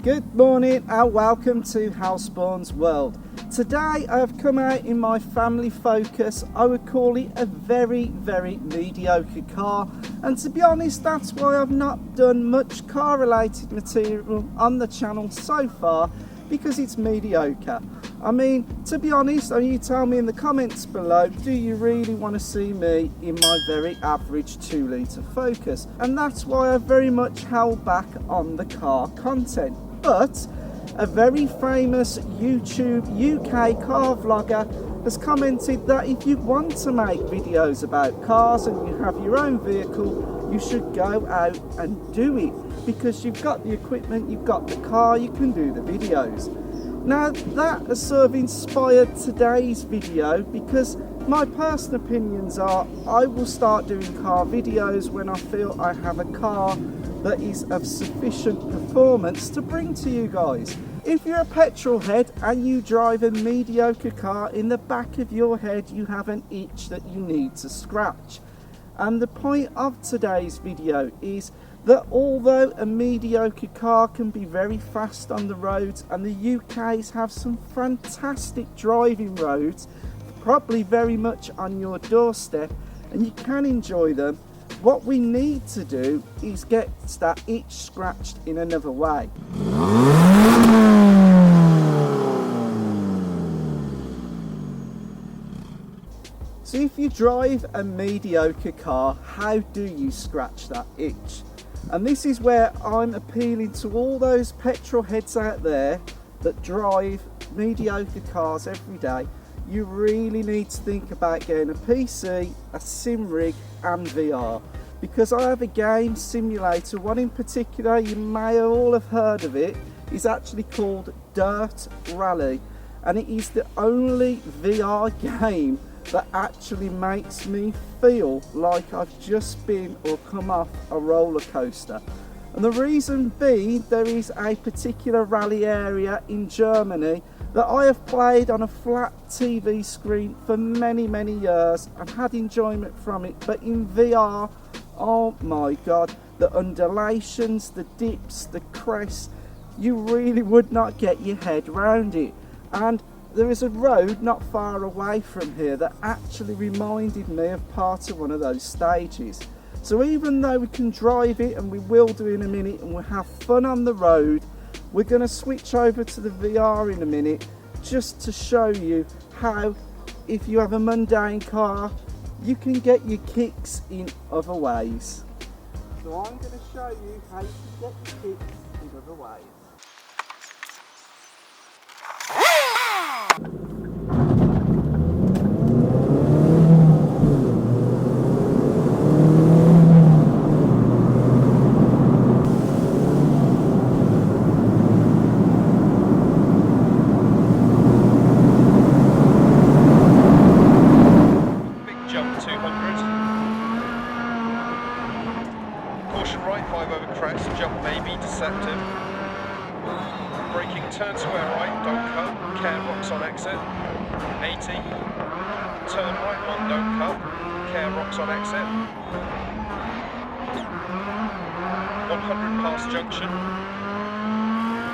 Good morning and welcome to Hlspwns world. Today I have come out in my family Focus. I would call it a very mediocre car, and to be honest that's why I've not done much car related material on the channel so far, because it's mediocre. I mean, to be honest, and you tell me in the comments below, do you really want to see me in my very average 2-litre Focus? And that's why I've very much held back on the car content. But a very famous YouTube UK car vlogger has commented that if you want to make videos about cars and you have your own vehicle, you should go out and do it, because you've got the equipment, you've got the car, you can do the videos. Now that has sort of inspired today's video, because my personal opinions are I will start doing car videos when I feel I have a car that is of sufficient performance to bring to you guys. If you're a petrol head and you drive a mediocre car, in the back of your head you have an itch that you need to scratch. And the point of today's video is that although a mediocre car can be very fast on the roads, and the UK's have some fantastic driving roads, probably very much on your doorstep, and you can enjoy them, what we need to do is get that itch scratched in another way. So if you drive a mediocre car, how do you scratch that itch? And this is where I'm appealing to all those petrol heads out there that drive mediocre cars every day. You really need to think about getting a PC, a sim rig and VR, because I have a game simulator, one in particular, you may all have heard of it, is actually called Dirt Rally, and it is the only VR game that actually makes me feel like I've just been or come off a roller coaster. And the reason being, there is a particular rally area in Germany that I have played on a flat TV screen for many years and had enjoyment from it, but in VR, oh my god, the undulations, the dips, the crests, you really would not get your head around it. And there is a road not far away from here that actually reminded me of part of one of those stages. So even though we can drive it, and we will do in a minute, and we'll have fun on the road, we're going to switch over to the VR in a minute, just to show you how, if you have a mundane car, you can get your kicks in other ways. So I'm going to show you how you can get your kicks in other ways. Braking, turn square right, don't cut, care rocks on exit. 80, turn right one, don't cut, care rocks on exit. 100 past junction.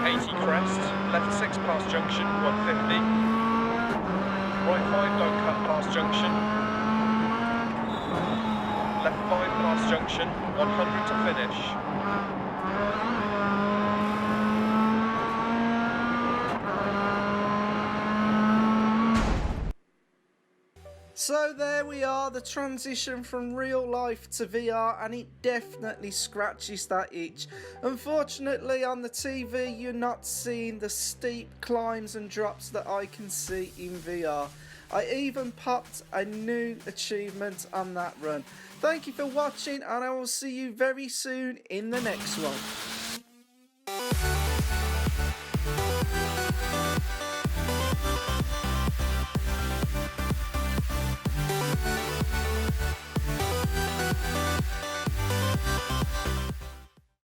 80 crest, left 6 past junction, 150. Right 5, don't cut past junction. Left 5 past junction, 100 to finish. So there we are, the transition from real life to VR, and it definitely scratches that itch. Unfortunately on the TV you're not seeing the steep climbs and drops that I can see in VR. I even popped a new achievement on that run. Thank you for watching, and I will see you very soon in the next one.